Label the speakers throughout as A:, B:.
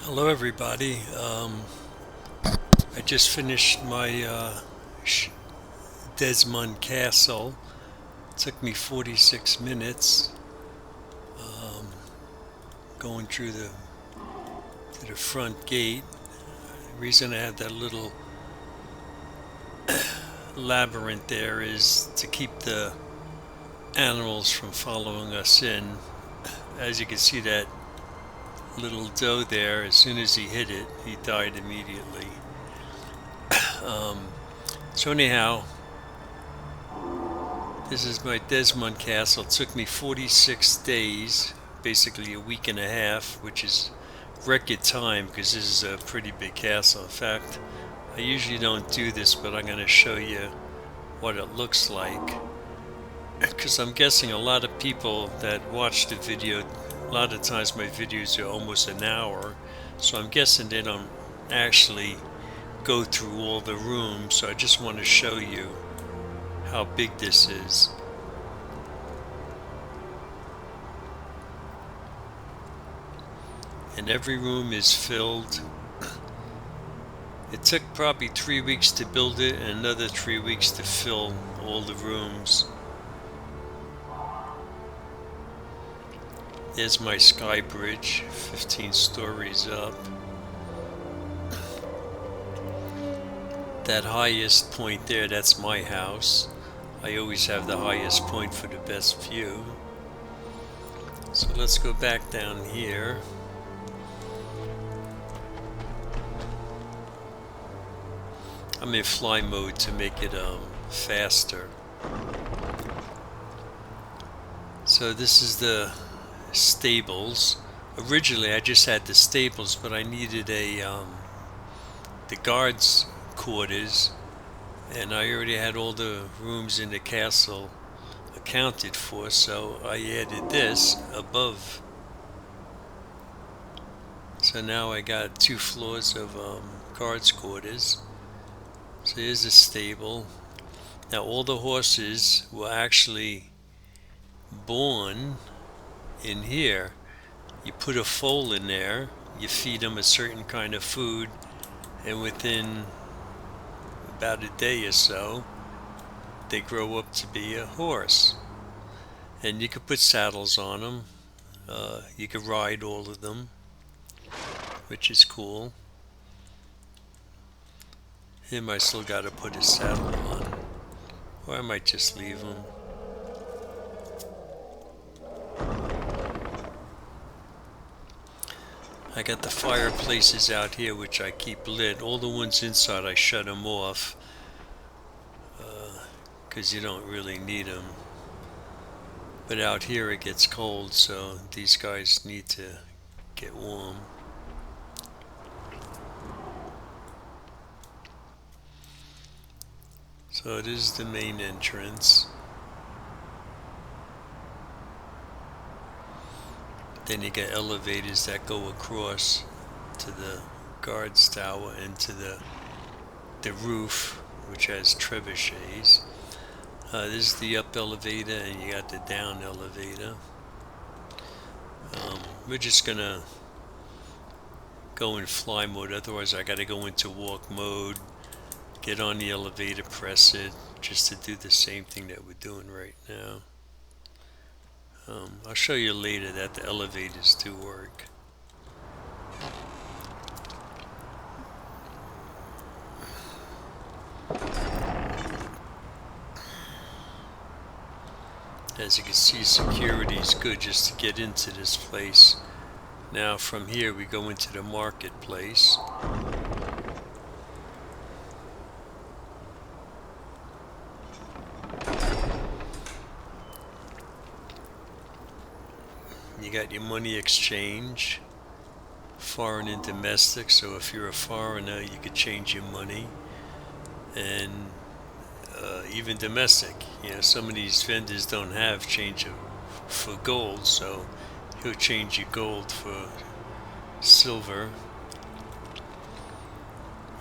A: Hello, everybody. I just finished my Des Mons Castle. It took me 46 minutes going through to the front gate. The reason I have that little labyrinth there is to keep the animals from following us in. As you can see, that little doe there, as soon as he hit it, he died immediately. Um, so anyhow, this is my Des Mons Castle. It took me 46 days, basically a week and a half, which is record time because this is a pretty big castle. In fact, I usually don't do this, but I'm going to show you what it looks like. Because I'm guessing a lot of people that watch the video, a lot of times my videos are almost an hour, so I'm guessing they don't actually go through all the rooms, so I just want to show you how big this is. And every room is filled. It took probably 3 weeks to build it and another 3 weeks to fill all the rooms. There's my sky bridge, 15 stories up. That highest point there, that's my house. I always have the highest point for the best view. So let's go back down here. I'm in fly mode to make it faster. So this is the stables. Originally I just had the stables, but I needed the guards quarters, and I already had all the rooms in the castle accounted for, so I added this above. So now I got 2 floors of guards quarters. So here's a stable. Now all the horses were actually born in here. You put a foal in there, you feed them a certain kind of food, and within about a day or so they grow up to be a horse. And you could put saddles on them. You could ride all of them, which is cool. Him I still gotta put his saddle on, or I might just leave him. I got the fireplaces out here which I keep lit. All the ones inside I shut them off because you don't really need them. But out here it gets cold, so these guys need to get warm. So it is the main entrance. Then you get elevators that go across to the guards tower and to the roof, which has trebuchets. This is the up elevator, and you got the down elevator. We're just gonna go in fly mode, otherwise I gotta go into walk mode, get on the elevator, press it, just to do the same thing that we're doing right now. I'll show you later that the elevators do work. As you can see, security is good just to get into this place. Now from here we go into the marketplace. You got your money exchange, foreign and domestic, so if you're a foreigner you could change your money, and even domestic. You know, some of these vendors don't have change for gold, so he'll change your gold for silver.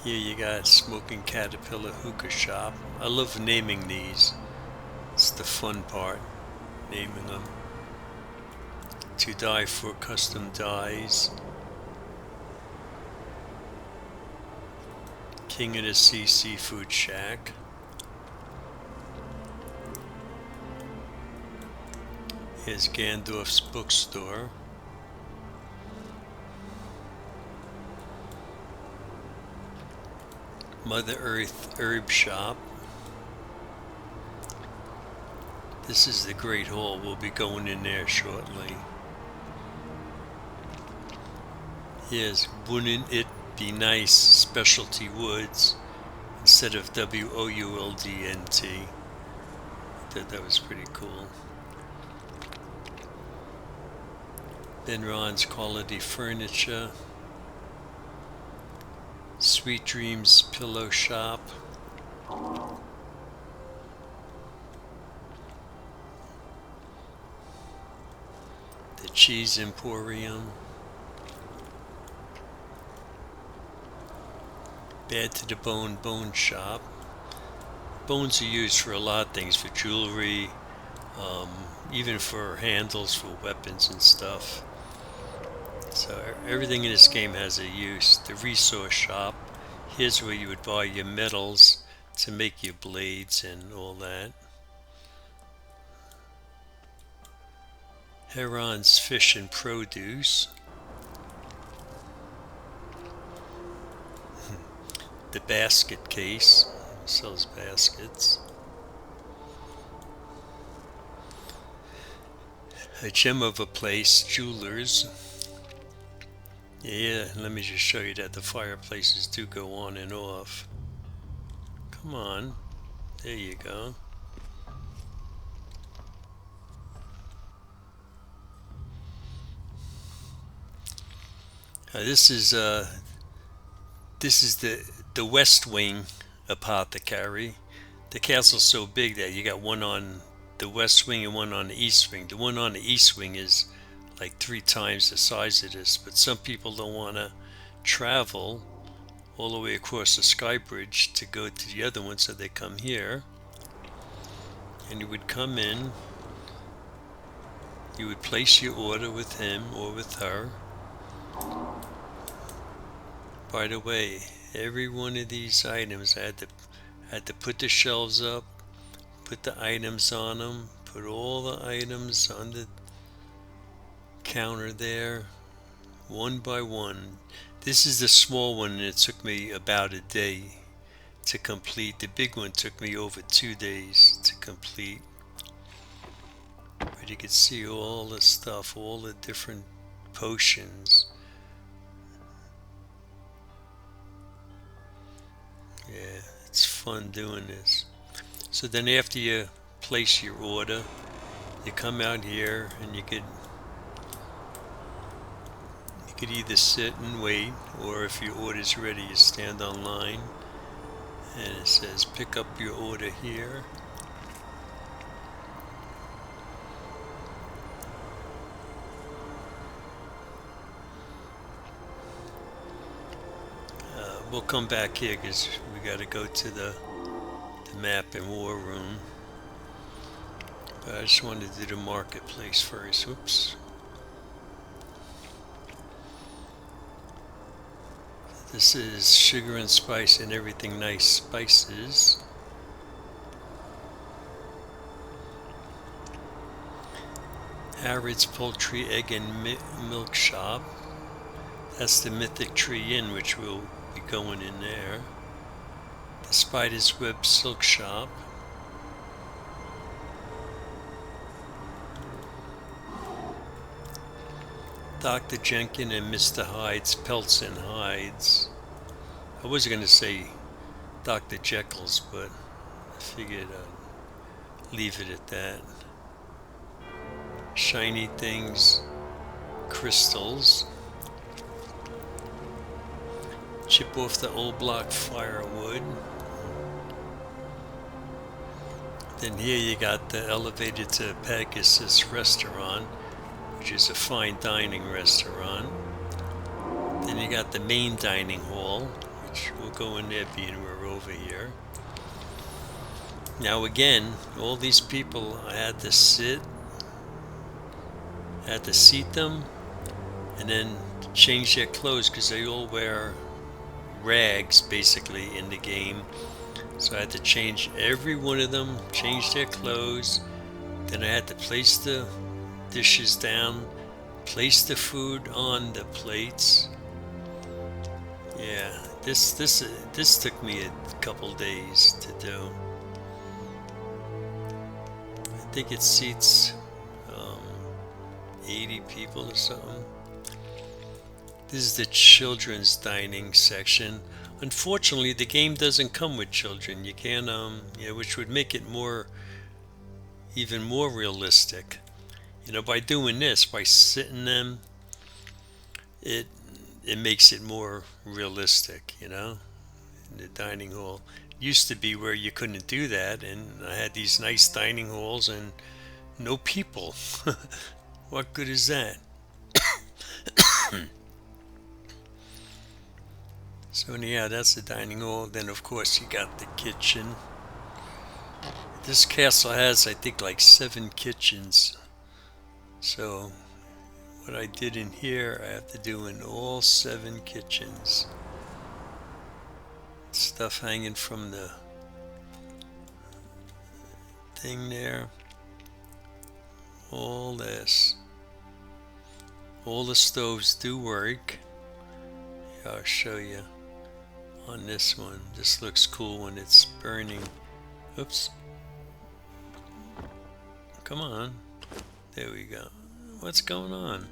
A: Here you got Smoking Caterpillar Hookah Shop. I love naming these. It's the fun part, naming them. To Die for custom dies. King of the Sea Seafood Shack. Here's Gandalf's bookstore. Mother Earth Herb Shop. This is the Great Hall. We'll be going in there shortly. Here's Wouldn't It Be Nice Specialty Woods instead of WOULDNT. I thought that was pretty cool. Ben Ron's Quality Furniture. Sweet Dreams Pillow Shop. The Cheese Emporium. Bad to the Bone Bone Shop. Bones are used for a lot of things, for jewelry, even for handles for weapons and stuff. So everything in this game has a use. The Resource Shop. Here's where you would buy your metals to make your blades and all that. Heron's Fish and Produce. The Basket Case. Sells baskets. A Gem of a Place. Jewelers. Yeah, let me just show you that the fireplaces do go on and off. Come on. There you go. This is the West Wing Apothecary. The castle's so big that you got one on the West Wing and one on the East Wing. The one on the East Wing is like 3 times the size of this, but some people don't want to travel all the way across the sky bridge to go to the other one, so they come here, and you would come in, you would place your order with him or with her. By the way, every one of these items I had to put the shelves up, put the items on them, put all the items on the counter there, one by one. This is the small one, and it took me about a day to complete. The big one took me over 2 days to complete. But you can see all the stuff, all the different potions. Yeah, it's fun doing this. So then after you place your order, you come out here and you could either sit and wait, or if your order's ready, you stand online and it says pick up your order here. We'll come back here because we got to go to the map and war room. But I just wanted to do the marketplace first. Oops. This is Sugar and Spice and Everything Nice Spices. Harrod's Poultry, Egg and Milk Shop. That's the Mythic Tree Inn, which we'll be going in there. The Spider's Web Silk Shop. Dr. Jenkin and Mr. Hyde's Pelts and Hides. I was going to say Dr. Jekyll's, but I figured I'd leave it at that. Shiny Things, Crystals. Chip off the old block firewood. Then here you got the elevator to Pegasus Restaurant, which is a fine dining restaurant. Then you got the main dining hall, which we'll go in there being we're over here. Now again, all these people, I had to seat them and then change their clothes because they all wear rags basically in the game. So I had to change every one of them, change their clothes. Then I had to place the dishes down, place the food on the plates. Yeah, this took me a couple days to do. I think it seats 80 people or something. This is the children's dining section. Unfortunately, the game doesn't come with children. You can't, which would make it even more realistic. By doing this, by sitting them, it makes it more realistic. In the dining hall. Used to be where you couldn't do that, and I had these nice dining halls and no people. What good is that? So yeah, that's the dining hall. Then of course you got the kitchen. This castle has, I think, like 7 kitchens. So what I did in here, I have to do in all 7 kitchens. Stuff hanging from the thing there. All this. All the stoves do work. Yeah, I'll show you on this one. This looks cool when it's burning. Oops. Come on. There we go. What's going on?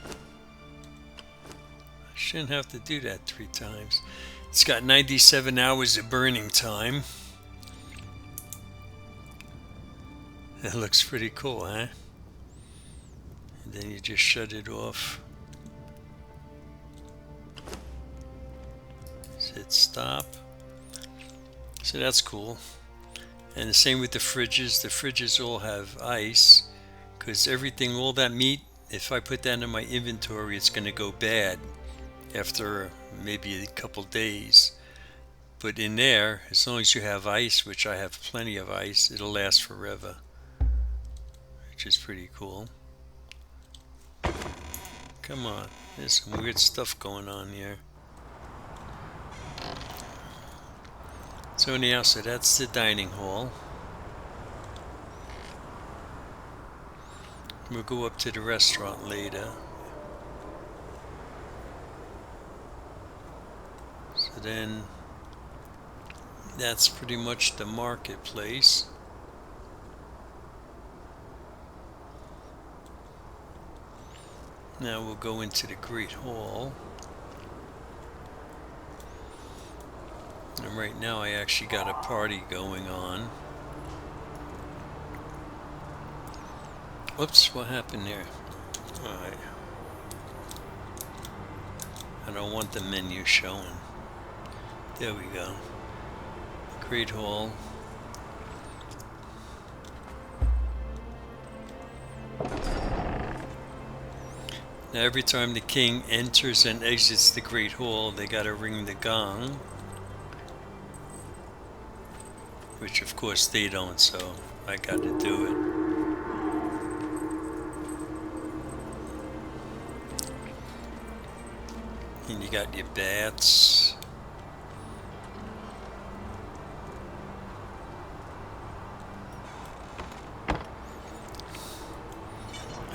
A: I shouldn't have to do that 3 times. It's got 97 hours of burning time. That looks pretty cool, huh? And then you just shut it off. Hit stop. So that's cool. And the same with the fridges. The fridges all have ice, because everything, all that meat, if I put that in my inventory, it's going to go bad after maybe a couple days. But in there, as long as you have ice, which I have plenty of ice, it'll last forever, which is pretty cool. Come on, there's some weird stuff going on here. So anyhow, so that's the dining hall. We'll go up to the restaurant later. So then that's pretty much the marketplace. Now we'll go into the Great Hall. And right now I actually got a party going on. Whoops, what happened there? Alright. I don't want the menu showing. There we go. Great Hall. Now every time the king enters and exits the Great Hall, they gotta ring the gong. Which of course they don't, so I got to do it. And you got your bats.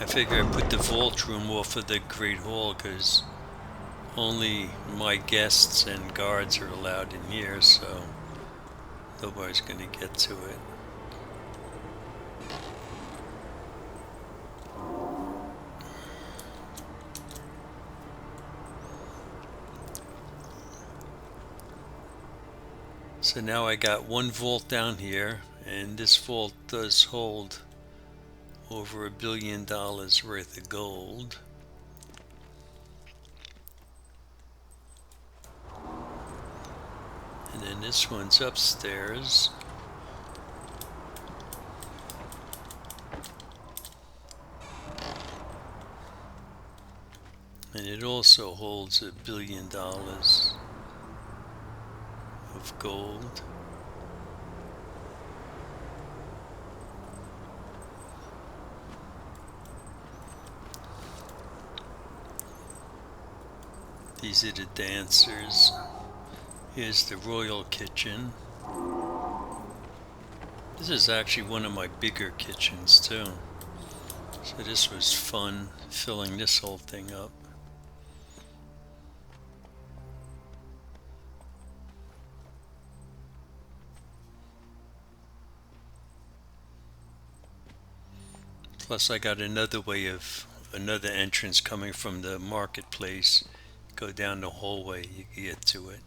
A: I figure I put the vault room off of the Great Hall because only my guests and guards are allowed in here, so nobody's going to get to it. So now I got one vault down here, and this vault does hold over $1 billion worth of gold. And then this one's upstairs. And it also holds $1 billion of gold. These are the dancers. Here's the royal kitchen. This is actually one of my bigger kitchens too. So this was fun, filling this whole thing up. Plus I got another entrance coming from the marketplace. Go down the hallway, you can get to it.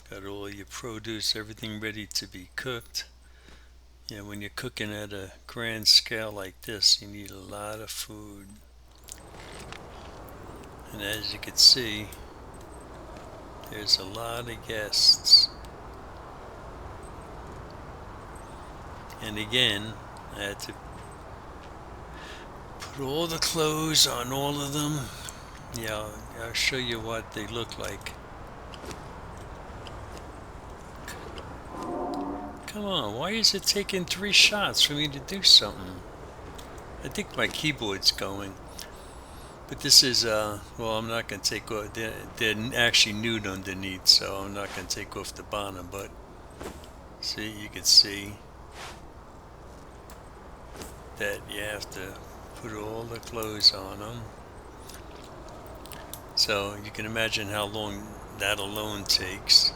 A: Got all your produce, everything ready to be cooked. Yeah, when you're cooking at a grand scale like this, you need a lot of food. And as you can see, there's a lot of guests. And again, I had to put all the clothes on all of them. Yeah, I'll show you what they look like. Come on, why is it taking 3 shots for me to do something? I think my keyboard's going. But this is, well, I'm not going to take off, they're actually nude underneath, so I'm not going to take off the bottom, but see, you can see that you have to put all the clothes on them. So you can imagine how long that alone takes.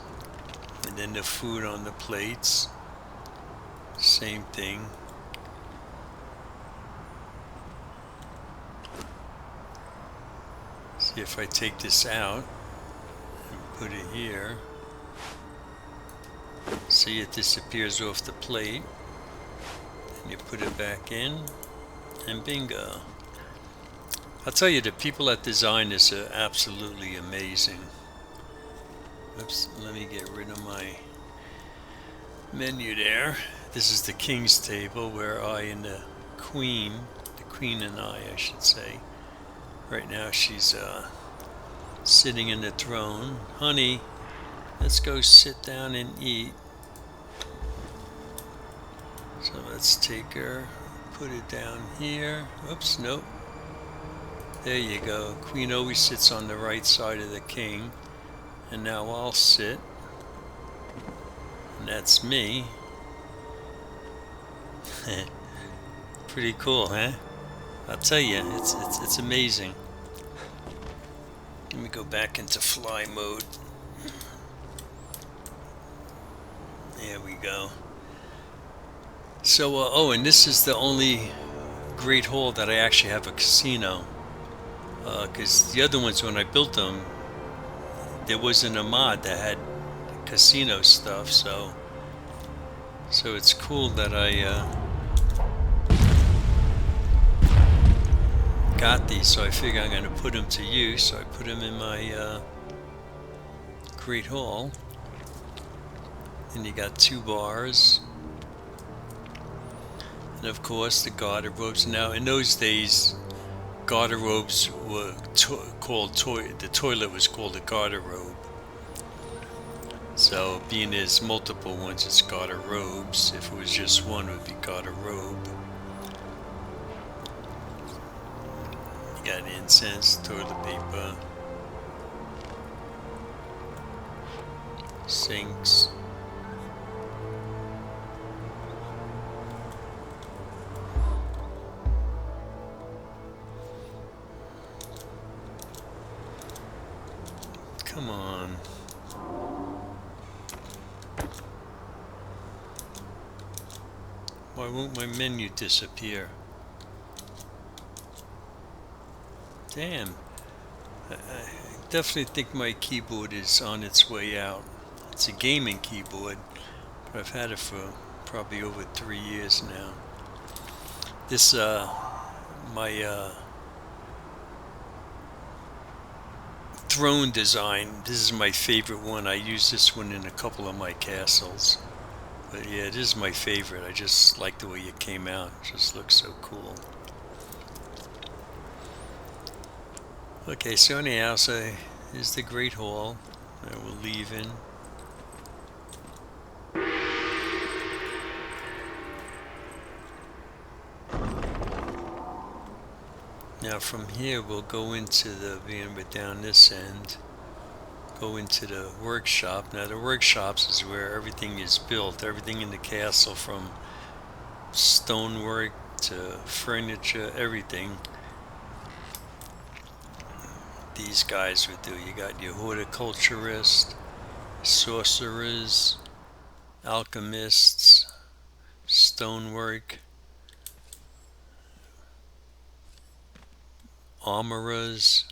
A: And then the food on the plates, same thing. See if I take this out and put it here. See, it disappears off the plate. And you put it back in, and bingo. I'll tell you, the people that design this are absolutely amazing. Oops, let me get rid of my menu there. This is the king's table where I and the queen and I should say. Right now she's sitting in the throne. Honey, let's go sit down and eat. So let's take her, put it down here. Oops, nope. There you go. Queen always sits on the right side of the king. And now I'll sit. And that's me. Pretty cool, huh? I'll tell you, it's amazing. Let me go back into fly mode. There we go. So, oh, and this is the only great hall that I actually have a casino. Because the other ones, when I built them, there wasn't a mod that had casino stuff. So it's cool that I got these. So I figure I'm going to put them to use. So I put them in my great hall. And you got 2 bars. And of course the garderobes. Now in those days, garderobes were called the toilet was called a garderobe. So being there's multiple ones, it's garderobes. If it was just one, it would be garderobe. You got incense, toilet paper, sinks. Come on. Why won't my menu disappear? Damn. I definitely think my keyboard is on its way out. It's a gaming keyboard, but I've had it for probably over 3 years now. This, my, throne design, this is my favorite one. I use this one in a couple of my castles. But yeah, this is my favorite. I just like the way it came out. It just looks so cool. Okay, so anyhow, so here's the Great Hall that we're leaving. Now from here we'll go into the, being down this end, go into the workshop. Now the workshops is where everything is built, everything in the castle from stonework to furniture, everything these guys would do. You got your horticulturists, sorcerers, alchemists, stonework, armorers,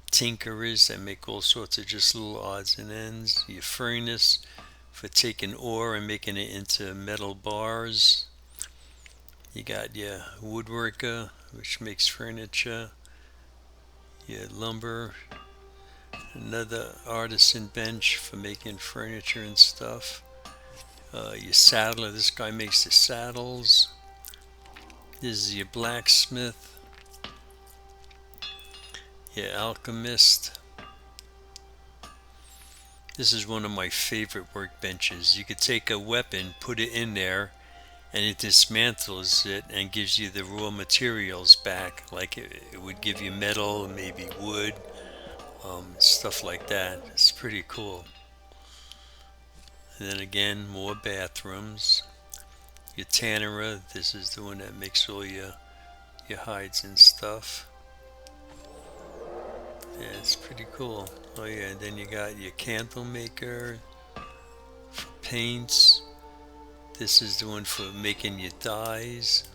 A: tinkerers that make all sorts of just little odds and ends, your furnace for taking ore and making it into metal bars. You got your woodworker, which makes furniture, your lumber, another artisan bench for making furniture and stuff. Your saddler, this guy makes the saddles. This is your blacksmith, your alchemist. This is one of my favorite workbenches. You could take a weapon, put it in there, and it dismantles it and gives you the raw materials back. Like it would give you metal, maybe wood, stuff like that. It's pretty cool. And then again, more bathrooms. Your tannerer, this is the one that makes all your hides and stuff. Yeah, it's pretty cool. Oh yeah, and then you got your candle maker for paints. This is the one for making your dyes.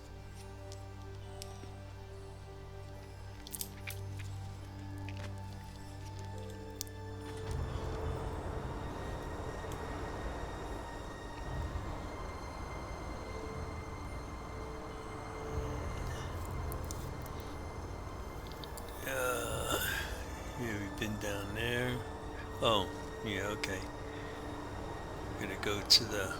A: Yeah, we've been down there. Oh, yeah, okay. We're gonna go to the,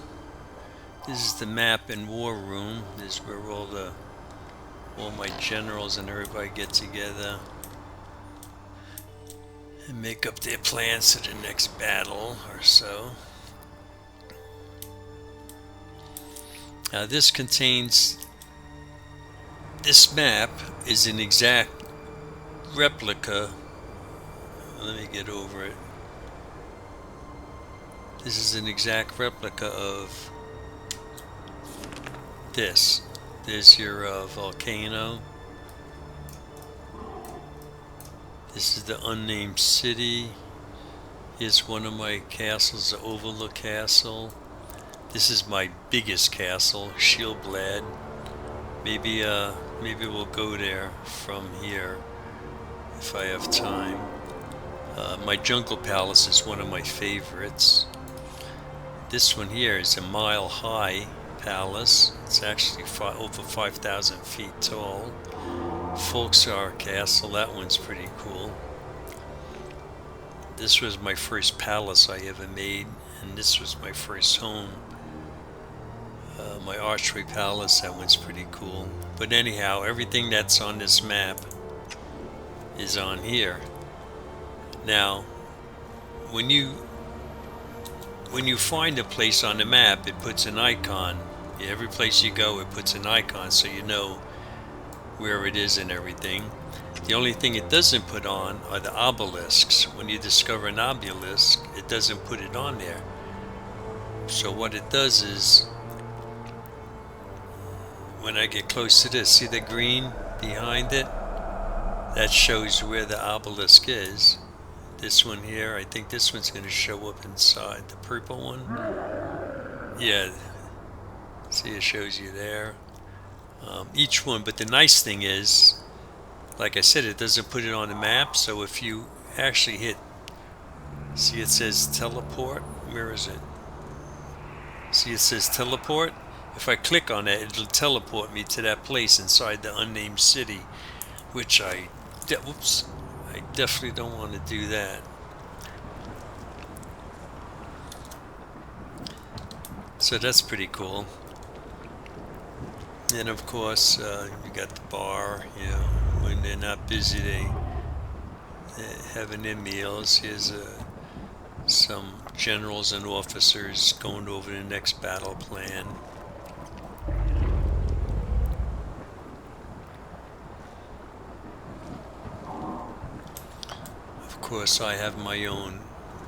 A: this is the map and war room. This is where all my generals and everybody get together and make up their plans for the next battle or so. Now this map is an exact replica. Let me get over it. This is an exact replica of this. There's your volcano. This is the unnamed city. Here's one of my castles, the Overlook Castle. This is my biggest castle, Shieldblad. Maybe we'll go there from here if I have time. My Jungle Palace is one of my favorites. This one here is a mile-high palace. It's actually over 5,000 feet tall. Folksar Castle, that one's pretty cool. This was my first palace I ever made, and this was my first home. My Archway Palace, that one's pretty cool. But anyhow, everything that's on this map is on here. Now, when you find a place on the map, it puts an icon. Every place you go, it puts an icon so you know where it is and everything. The only thing it doesn't put on are the obelisks. When you discover an obelisk, it doesn't put it on there. So what it does is, when I get close to this, see the green behind it? That shows where the obelisk is. This one here, I think this one's going to show up inside. The purple one? Yeah. See, it shows you there. Each one, but the nice thing is, like I said, it doesn't put it on the map, so if you actually hit, see it says teleport? Where is it? See it says teleport? If I click on it, it'll teleport me to that place inside the unnamed city, which I definitely don't want to do that. So that's pretty cool. And of course, you got the bar. You know, when they're not busy, they're having their meals. Here's some generals and officers going over the next battle plan. course, I have my own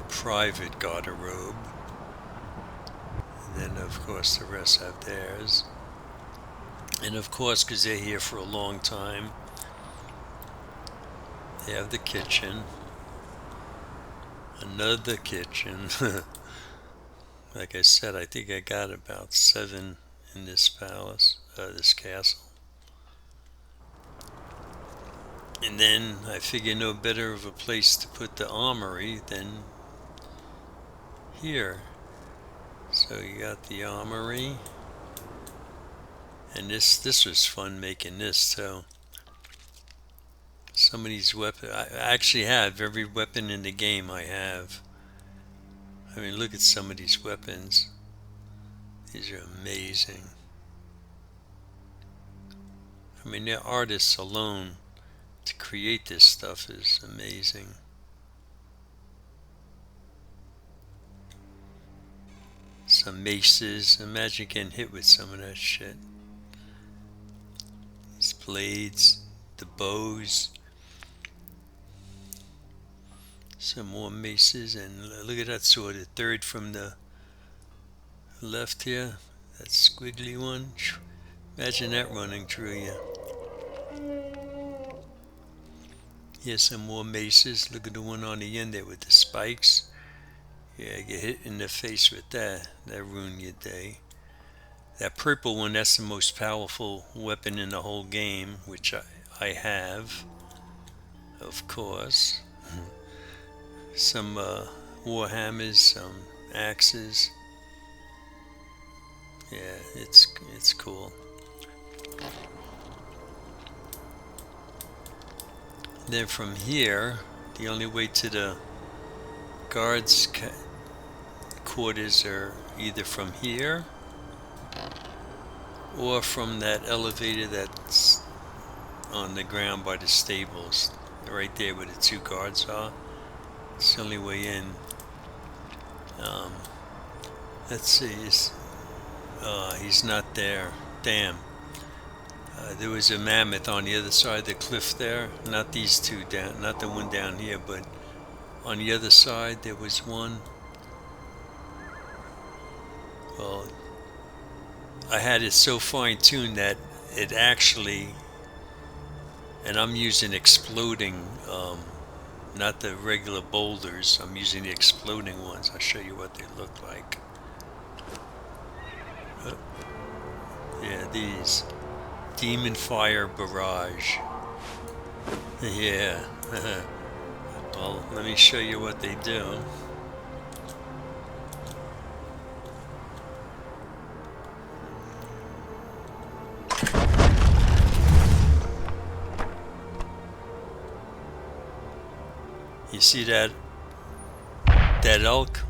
A: private garderobe. And then, of course, the rest have theirs. And of course, because they're here for a long time, they have the kitchen. Another kitchen. Like I said, I think I got about 7 in this palace, this castle. And then I figure no better of a place to put the armory than here. So you got the armory. And this was fun making this. So some of these weapons, I actually have every weapon in the game I have. I mean, look at some of these weapons. These are amazing. I mean, their artists alone to create this stuff is amazing. Some maces. Imagine getting hit with some of that shit. These blades, the bows. Some more maces, and look at that sword, the third from the left here. That squiggly one. Imagine that running through you. Here's some more maces. Look at the one on the end there with the spikes. Yeah, get hit in the face with that. That ruined your day. That purple one, that's the most powerful weapon in the whole game, which I have, of course. Some war hammers, some axes. Yeah, it's cool. Then from here, the only way to the guards' quarters are either from here or from that elevator that's on the ground by the stables, right there where the 2 guards are. It's the only way in. Let's see, he's not there. Damn. There was a mammoth on the other side of the cliff there. Not these 2 down, not the one down here, but on the other side there was one. Well, I had it so fine-tuned that it actually, and I'm using exploding, not the regular boulders, I'm using the exploding ones. I'll show you what they look like. Yeah, these. Demon Fire Barrage. Yeah. Well, let me show you what they do. You see that elk?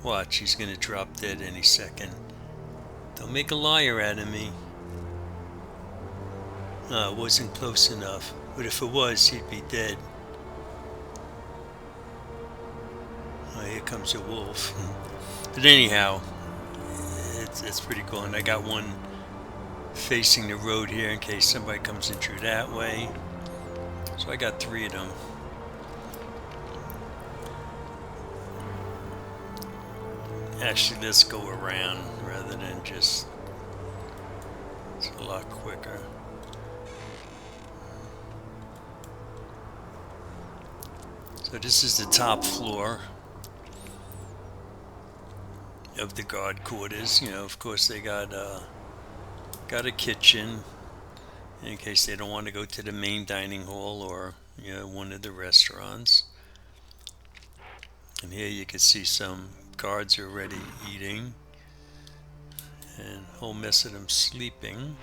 A: Watch, he's gonna drop dead any second. Don't make a liar out of me. No, it wasn't close enough. But if it was, he'd be dead. Oh, here comes a wolf. But anyhow, it's pretty cool. And I got one facing the road here in case somebody comes in through that way. So I got 3 of them. Actually, let's go around rather than just... It's a lot quicker. So this is the top floor of the guard quarters. You know, of course they got a kitchen in case they don't want to go to the main dining hall or, you know, one of the restaurants. And here you can see some guards already eating and a whole mess of them sleeping.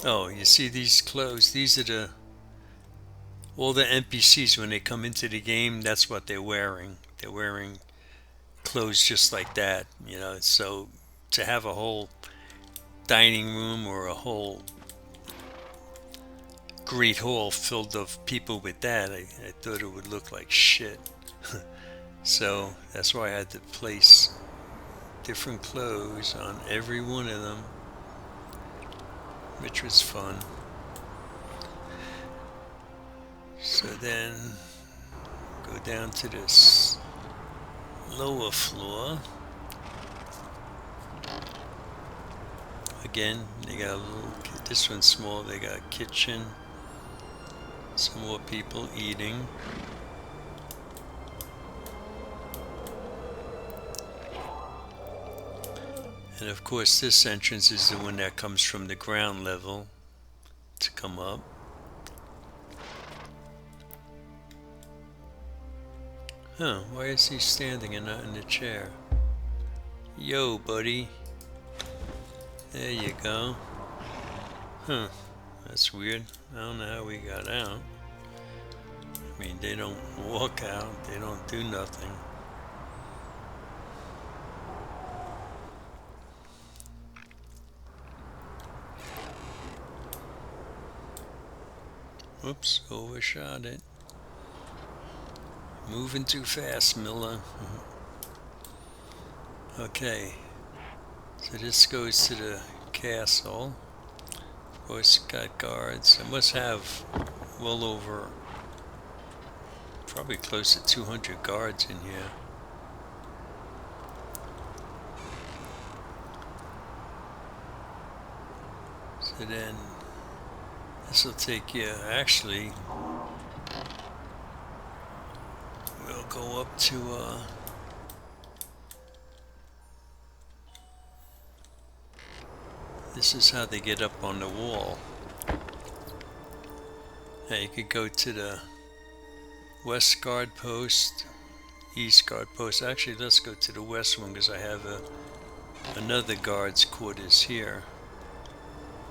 A: Oh, you see these clothes? These are all the NPCs when they come into the game. That's what they're wearing. They're wearing clothes just like that, you know. So to have a whole dining room or a whole great hall filled of people with that, I thought it would look like shit. So that's why I had to place different clothes on every one of them, which was fun. So then go down to this lower floor. Again, they got a little, this one's small, they got a kitchen, some more people eating. And of course this entrance is the one that comes from the ground level to come up. Huh, why is he standing and not in the chair? Yo, buddy. There you go. Huh, that's weird. I don't know how we got out. I mean, they don't walk out, they don't do nothing. Oops, overshot it. Moving too fast, Miller. Okay, so this goes to the castle. Of course, got guards. I must have well over, probably close to 200 guards in here. So then, this will take you, actually, we'll go up to, this is how they get up on the wall. Now you could go to the west guard post, east guard post. Actually, let's go to the west one because I have another guard's quarters here.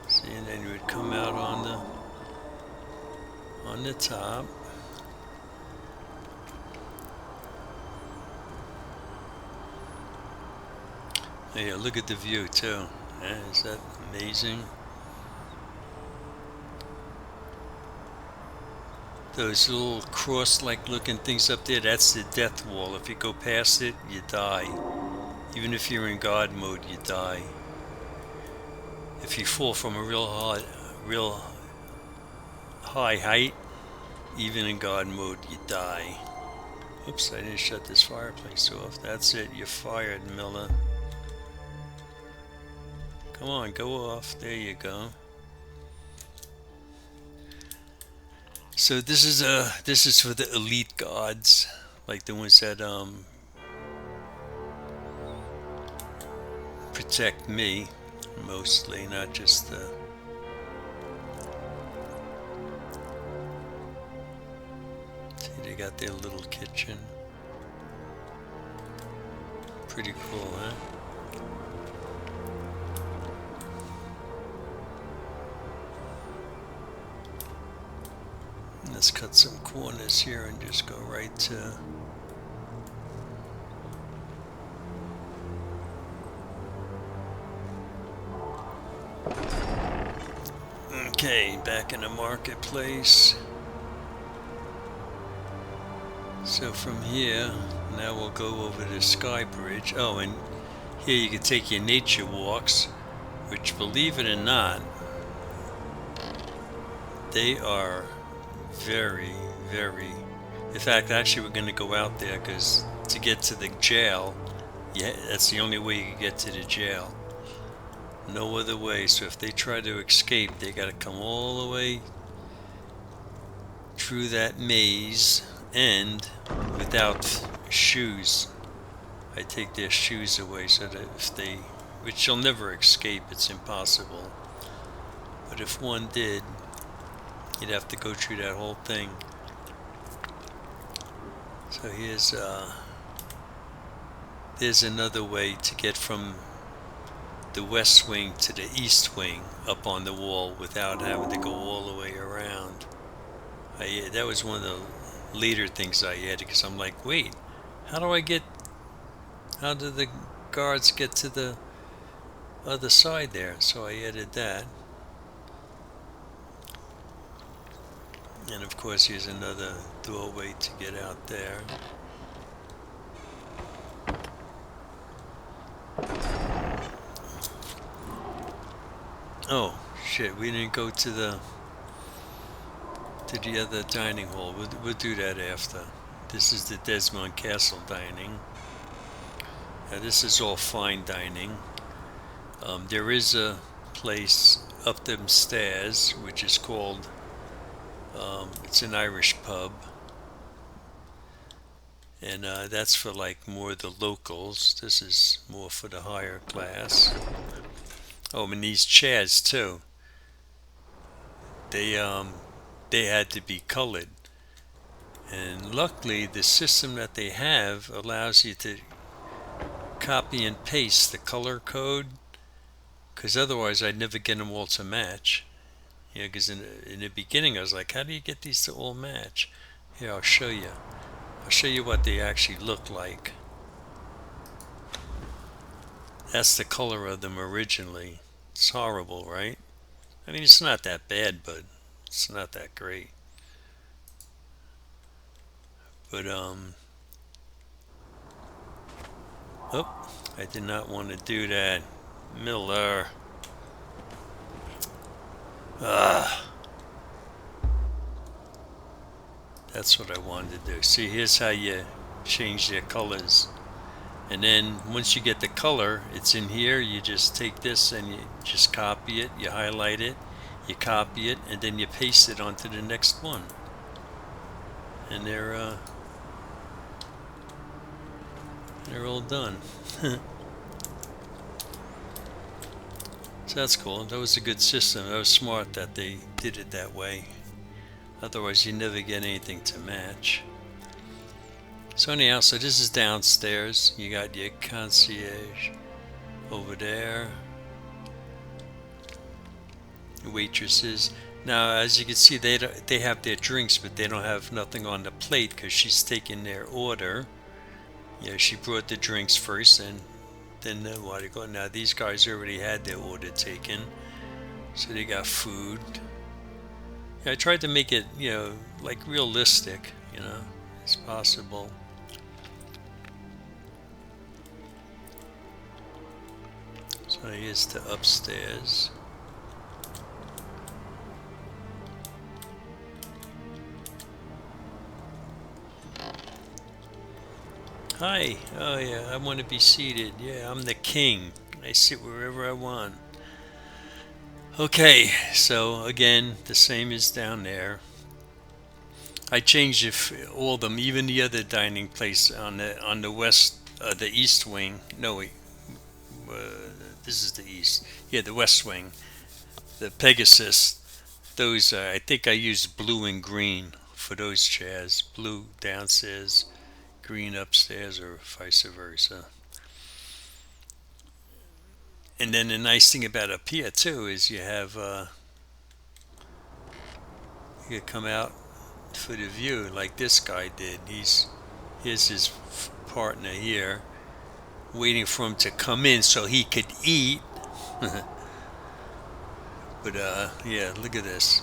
A: See, and then you would come out on the top. Hey, look at the view too. Yeah, is that amazing? Those little cross-like looking things up there, that's the death wall. If you go past it, you die. Even if you're in God mode, you die. If you fall from a real high height, even in God mode, you die. Oops, I didn't shut this fireplace off. That's it, you're fired, Miller. Come on, go off. There you go. So this is for the elite gods, like the ones that protect me mostly, not just the. See, they got their little kitchen. Pretty cool, huh? Let's cut some corners here and just go right to. Okay, back in the marketplace. So from here, now we'll go over the sky bridge. Oh, and here you can take your nature walks, which, believe it or not, they are very, very. In fact, actually, we're going to go out there because to get to the jail, yeah, that's the only way you can get to the jail. No other way. So if they try to escape, they got to come all the way through that maze and without shoes. I take their shoes away so that if they, which they'll never escape, it's impossible. But if one did, you'd have to go through that whole thing. So there's another way to get from the west wing to the east wing up on the wall without having to go all the way around. That was one of the later things I added because I'm like, wait, how do the guards get to the other side there? So I added that. And of course here's another doorway to get out there. Oh shit, we didn't go to the to the other dining hall. We'll do that after. This is the Des Mons Castle dining. Now this is all fine dining. There is a place up them stairs which is called, it's an Irish pub, and that's for like more the locals. This is more for the higher class. Oh, and these chairs too. They they had to be colored, and luckily the system that they have allows you to copy and paste the color code, because otherwise I'd never get them all to match. Yeah, because in the beginning I was like, how do you get these to all match? Here, I'll show you. I'll show you what they actually look like. That's the color of them originally. It's horrible, right? I mean, it's not that bad, but it's not that great. But, oh, I did not want to do that. Miller. Ah. That's what I wanted to do. See, here's how you change their colors. And then once you get the color, it's in here. You just take this and you just copy it. You highlight it. You copy it, and then you paste it onto the next one. And they're all done. So that's cool. That was a good system. That was smart that they did it that way. Otherwise, you never get anything to match. So anyhow, so this is downstairs. You got your concierge over there. Waitresses. Now, as you can see, they have their drinks, but they don't have nothing on the plate because she's taking their order. Yeah, she brought the drinks first, and then what do you go? Now these guys already had their order taken, so they got food. Yeah, I tried to make it, like realistic, as possible. So here's the upstairs. Hi. Oh yeah, I want to be seated. Yeah, I'm the king. I sit wherever I want. Okay, so again, the same as down there. I changed all of them, even the other dining place on the west, the east wing. No, wait, this is the east. Yeah, the west wing. The Pegasus. Those I think I used blue and green for those chairs. Blue downstairs, green upstairs, or vice versa. And then the nice thing about up here too is you have you come out for the view like this guy did. Here's his partner here, waiting for him to come in so he could eat. But yeah, look at this.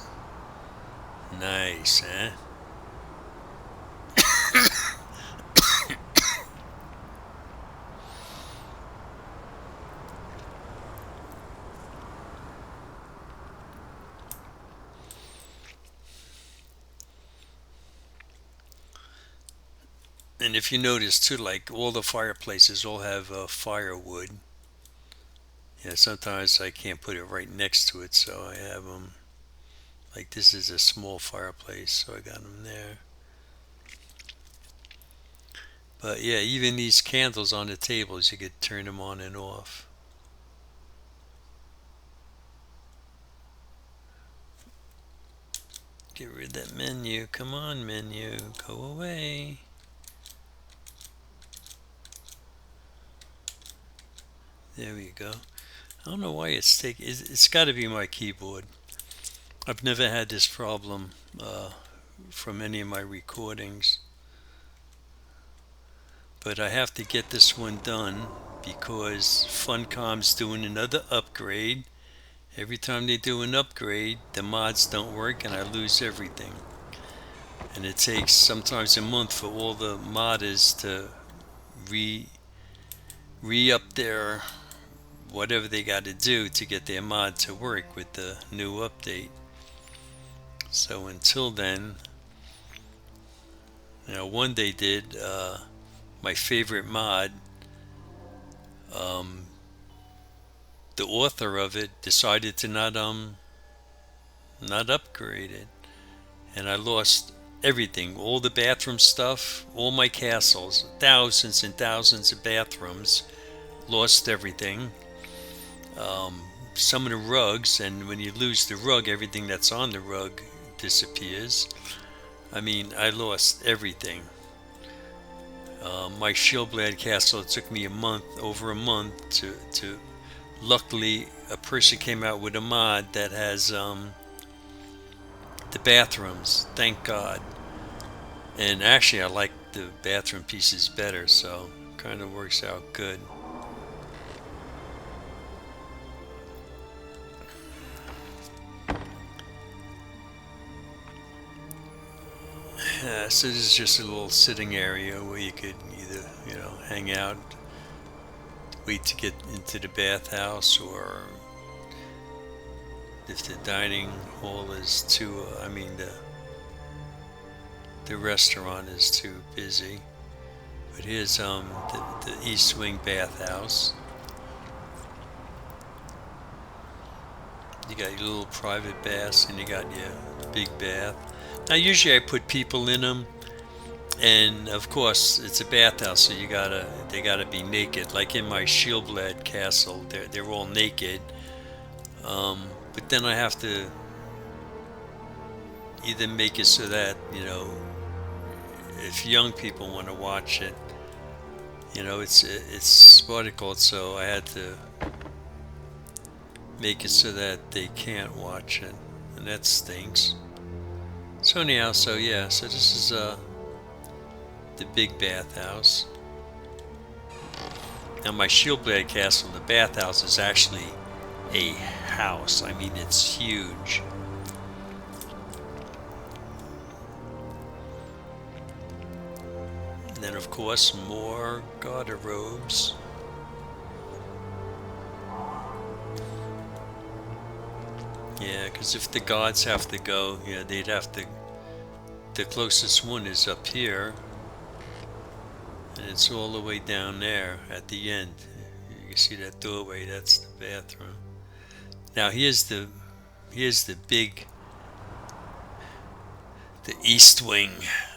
A: Nice, eh? And if you notice too, like all the fireplaces all have firewood. Yeah, sometimes I can't put it right next to it, so I have them. Like this is a small fireplace, so I got them there. But yeah, even these candles on the tables, you could turn them on and off. Get rid of that menu. Come on, menu. Go away. There we go. I don't know why it's taking. It's got to be my keyboard. I've never had this problem from any of my recordings. But I have to get this one done because Funcom's doing another upgrade. Every time they do an upgrade, the mods don't work and I lose everything. And it takes sometimes a month for all the modders to re-up their whatever they got to do to get their mod to work with the new update. So until then, one they did my favorite mod. Um, the author of it decided to not upgrade it, and I lost everything, all the bathroom stuff, all my castles, thousands and thousands of bathrooms, lost everything. Um, some of the rugs, and when you lose the rug, everything that's on the rug disappears. I mean, I lost everything. My Shieldblade castle, it took me over a month to luckily a person came out with a mod that has the bathrooms, thank God. And actually I like the bathroom pieces better, so kind of works out good. So this is just a little sitting area where you could either, hang out, wait to get into the bathhouse, or if the dining hall is too, the restaurant is too busy. But here's the East Wing bathhouse. You got your little private baths and you got your big bath. Now usually I put people in them, and of course it's a bathhouse, so they gotta be naked. Like in my Shieldblade castle, they're all naked. But then I have to either make it so that if young people want to watch it, it's what it called. So I had to make it so that they can't watch it, and that stinks. So anyhow, so this is the big bathhouse. Now my Shieldblade castle, the bathhouse is actually a house. I mean, it's huge. And then of course more garderobes. Yeah, because if the gods have to go, they'd have to. The closest one is up here, and it's all the way down there at the end. You can see that doorway. That's the bathroom. Now here's the big, the East Wing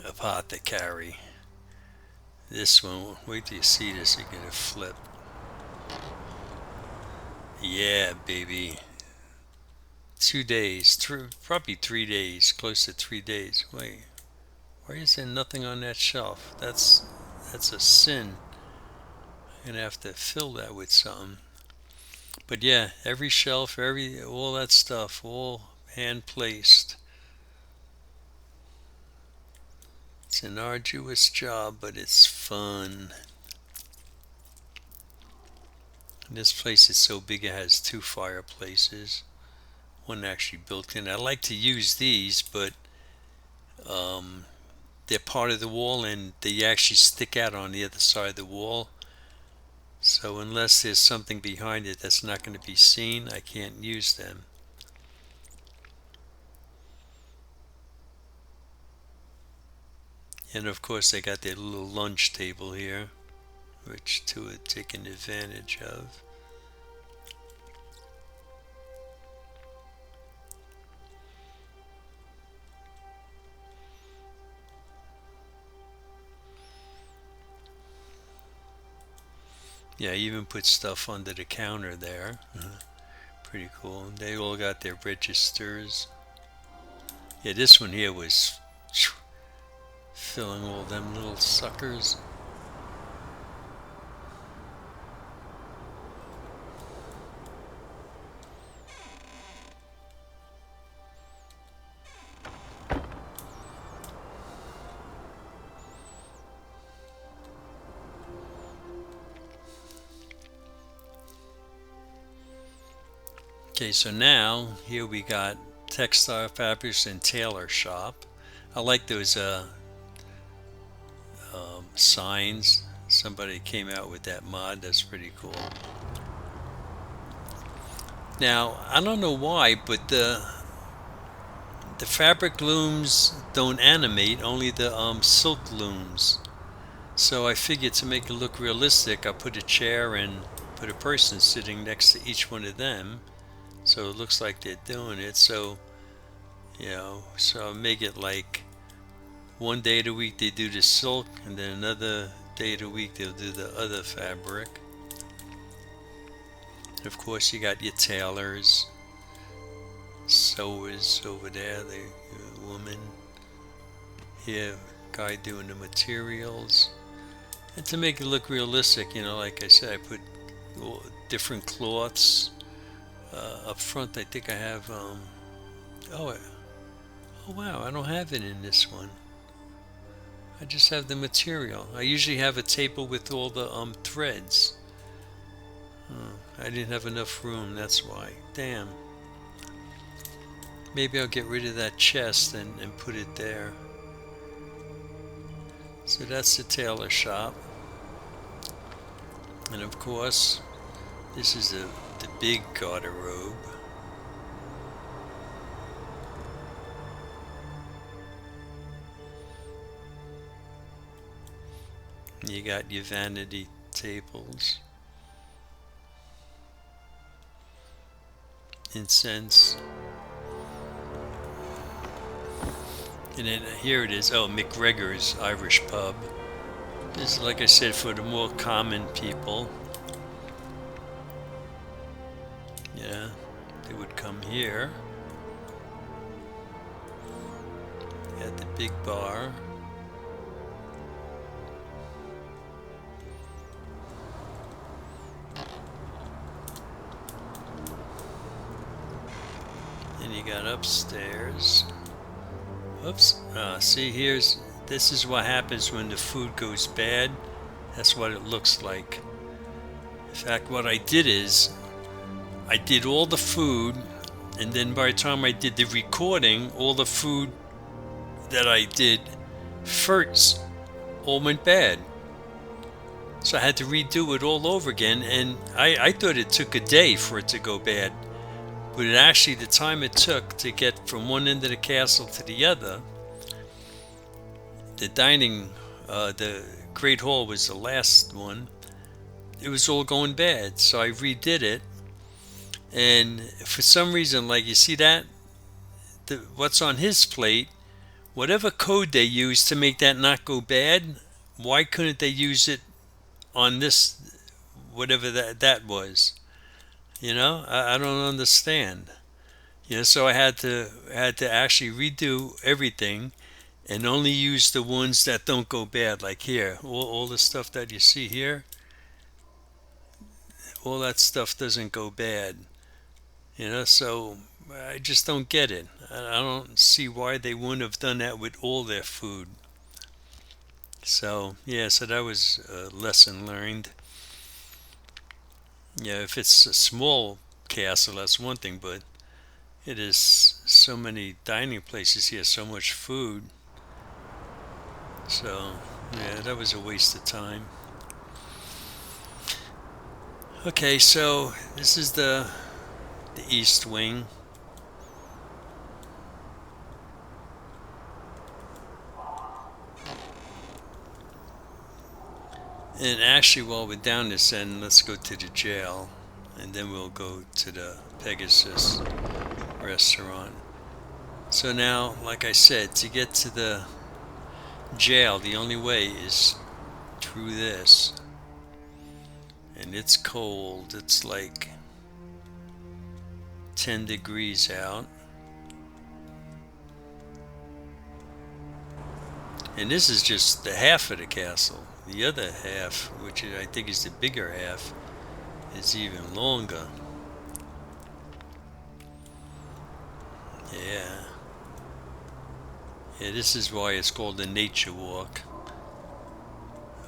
A: apothecary. This one. Wait till you see this. You're gonna flip. Yeah, baby. 2 days, probably 3 days, close to 3 days. Wait, why is there nothing on that shelf? That's a sin. I'm gonna have to fill that with something. But yeah, every shelf, all that stuff, all hand placed. It's an arduous job, but it's fun. And this place is so big it has 2 fireplaces. One actually built in. I like to use these, but they're part of the wall and they actually stick out on the other side of the wall. So unless there's something behind it that's not going to be seen, I can't use them. And of course they got their little lunch table here, which two are taken advantage of. Yeah, I even put stuff under the counter there. Pretty cool. They all got their registers. Yeah, this one here was filling all them little suckers. Okay, so now here we got textile fabrics and tailor shop. I like those signs. Somebody came out with that mod. That's pretty cool. Now I don't know why, but the fabric looms don't animate, only the silk looms. So I figured to make it look realistic, I put a chair and put a person sitting next to each one of them, so it looks like they're doing it. So so I make it like one day of the week they do the silk, and then another day of the week they'll do the other fabric. And of course, you got your tailors, sewers over there, the woman here, guy doing the materials. And to make it look realistic, like I said, I put different cloths up front. I think I have, oh wow, I don't have it in this one. I just have the material. I usually have a table with all the threads. I didn't have enough room, that's why. Damn. Maybe I'll get rid of that chest and put it there. So that's the tailor shop. And of course, this is the big garderobe. You got your vanity tables, incense, and then here it is. Oh, McGregor's Irish Pub. This is, like I said, for the more common people. Yeah, they would come here at the big bar. And you got upstairs. Oops. See, this is what happens when the food goes bad. That's what it looks like. In fact, what I did is, I did all the food, and then by the time I did the recording, all the food that I did first all went bad. So I had to redo it all over again, and I thought it took a day for it to go bad. But it actually, the time it took to get from one end of the castle to the other, the dining, the Great Hall was the last one, it was all going bad. So I redid it, and for some reason, like you see that, what's on his plate, whatever code they used to make that not go bad, why couldn't they use it on this, whatever that was? I don't understand. So I had to actually redo everything and only use the ones that don't go bad. Like here, all the stuff that you see here, all that stuff doesn't go bad. So I just don't get it. I don't see why they wouldn't have done that with all their food. So yeah, so that was a lesson learned. Yeah, if it's a small castle, that's one thing, but it is so many dining places here, so much food. So yeah, that was a waste of time. Okay, so this is the east wing. And actually, while we're down this end, let's go to the jail, and then we'll go to the Pegasus restaurant. So now, like I said, to get to the jail, the only way is through this. And it's cold. It's like 10 degrees out. And this is just the half of the castle. The other half, which I think is the bigger half, is even longer. Yeah. Yeah, this is why it's called the nature walk.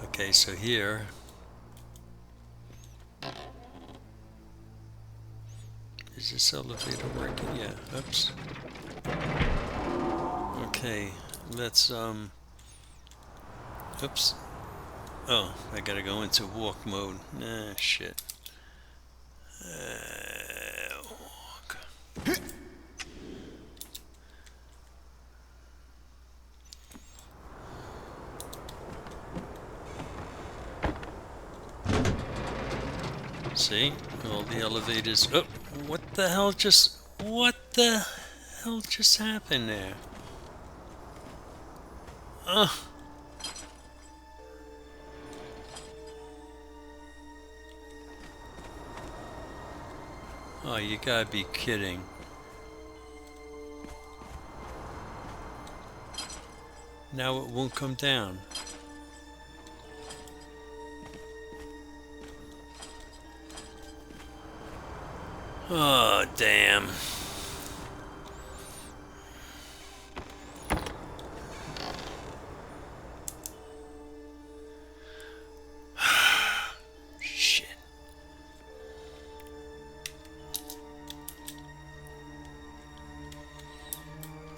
A: Okay, so here, is this elevator working? Yeah, oops. Okay, let's, oops. Oh, I gotta go into walk mode. Ah, shit. Walk. See? All the elevators. Oh, what the hell just happened there? Oh. Oh, you gotta be kidding. Now it won't come down. Oh, damn. Shit.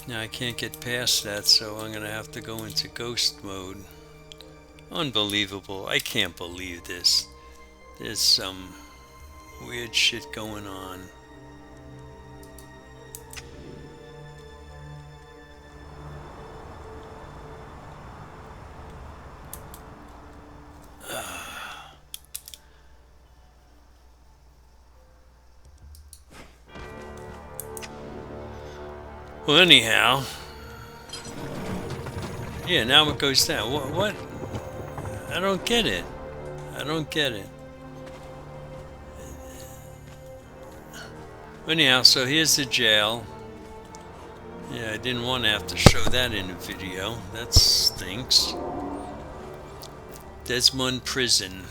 A: Now I can't get past that, so I'm gonna have to go into ghost mode. Unbelievable. I can't believe this. There's some weird shit going on. Well, anyhow. Yeah, now it goes down. What? I don't get it. I don't get it. Anyhow, so here's the jail. Yeah, I didn't want to have to show that in the video. That stinks. Des Mons Prison.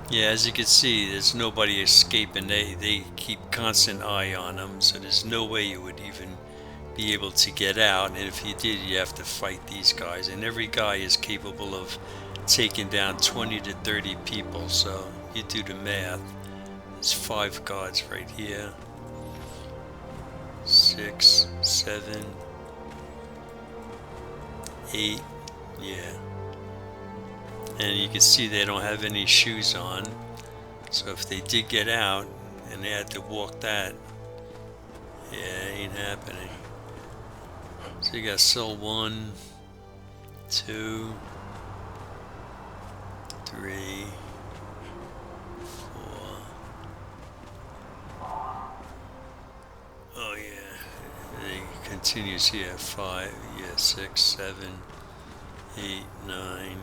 A: Yeah, as you can see, there's nobody escaping. They keep constant eye on them, so there's no way you would even be able to get out. And if you did, you have to fight these guys. And every guy is capable of taking down 20 to 30 people, so you do the math. There's 5 guards right here. 6, 7, 8, yeah. And you can see they don't have any shoes on. So if they did get out and they had to walk that, yeah, it ain't happening. So you got cell 1, 2, 3, 4. Oh yeah, it continues here. 5, yeah, 6, 7, 8, 9,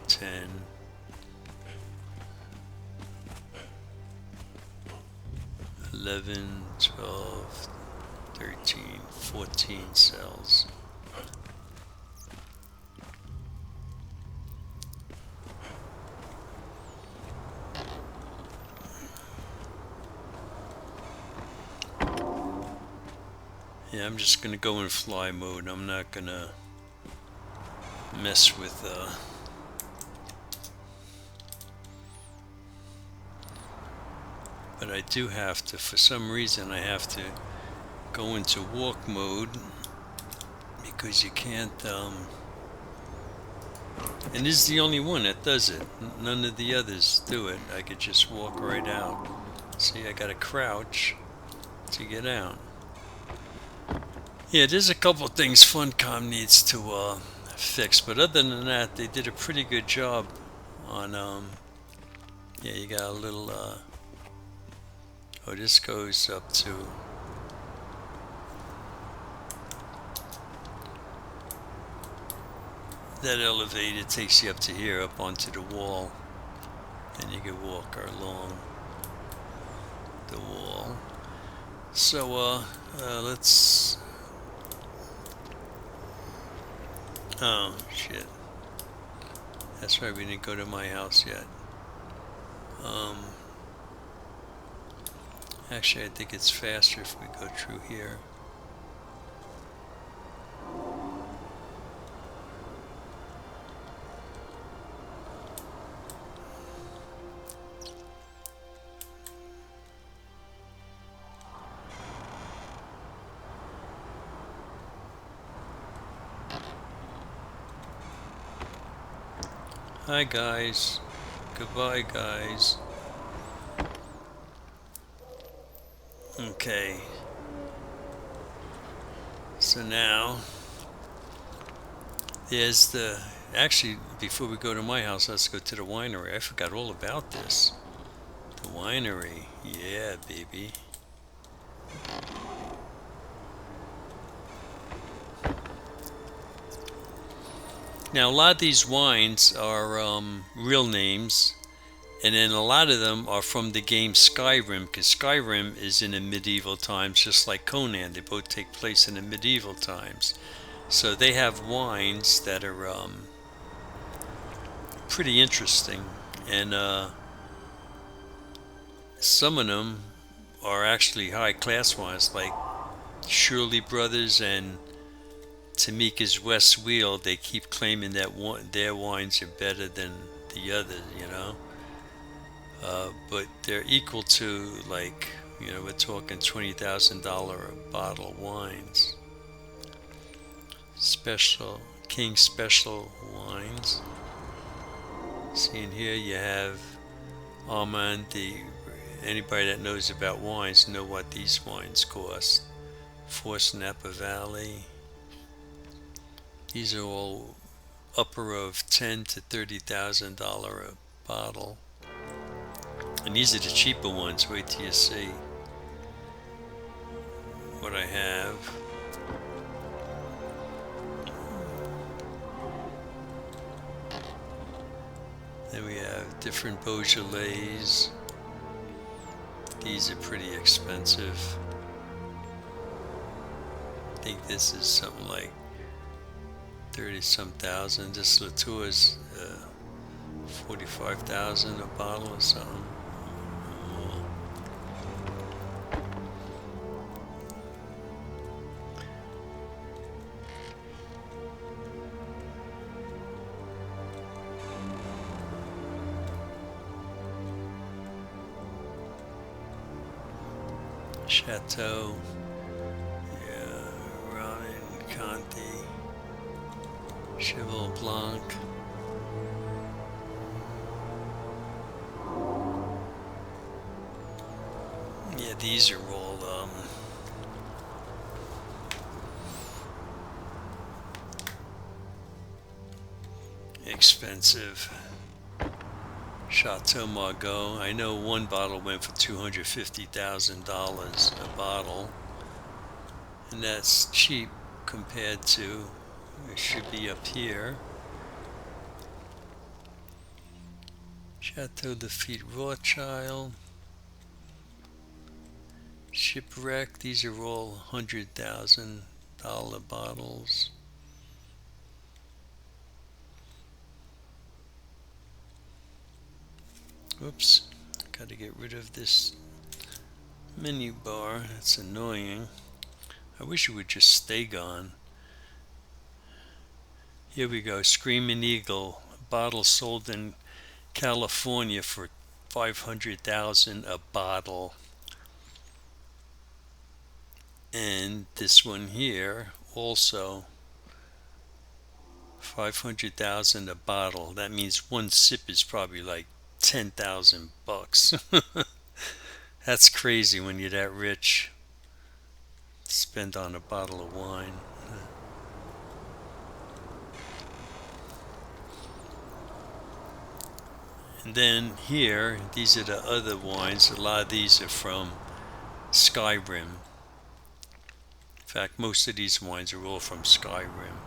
A: 10. 11, 12, 13, 14 cells. Yeah, I'm just gonna go in fly mode. I'm not gonna mess with but I do have to, for some reason I have to go into walk mode, because you can't and this is the only one that does it. None of the others do it. I could just walk right out. See, I gotta crouch to get out. Yeah, there's a couple things Funcom needs to fix, but other than that, they did a pretty good job on yeah, you got a little oh, this goes up to that elevator, takes you up to here, up onto the wall, and you can walk along the wall. So let's, oh shit, that's right, we didn't go to my house yet. Actually, I think it's faster if we go through here. Hi guys. Goodbye guys. Okay. So now there's the Actually, before we go to my house, let's go to the winery. I forgot all about this. The winery. Yeah, baby. Now, a lot of these wines are real names, and then a lot of them are from the game Skyrim, because Skyrim is in the medieval times, just like Conan. They both take place in the medieval times. So they have wines that are pretty interesting, and some of them are actually high class wines, like Shirley Brothers and Tamika's West Wheel. They keep claiming that their wines are better than the others, but they're equal to, like, we're talking $20,000 a bottle wines. Special King Special wines. See, in here you have Armand. Anybody that knows about wines know what these wines cost. Forest Napa Valley. These are all upper of $10,000 to $30,000 a bottle. And these are the cheaper ones. Wait till you see what I have. Then we have different Beaujolais. These are pretty expensive. I think this is something like 30-some thousand. This Latour's 45,000 a bottle or something. Chateau, yeah, Robin Conti, Cheval Blanc. Yeah, these are all expensive. Chateau Margaux. I know one bottle went for $250,000 a bottle, and that's cheap compared to, it should be up here. Chateau Lafite Rothschild, Shipwreck. These are all $100,000 bottles. Oops, got to get rid of this menu bar. That's annoying. I wish it would just stay gone. Here we go. Screaming Eagle, bottle sold in California for $500,000 a bottle. And this one here also $500,000 a bottle. That means one sip is probably like $10,000. That's crazy when you're that rich. Spend on a bottle of wine. And then here, these are the other wines. A lot of these are from Skyrim. In fact, most of these wines are all from Skyrim.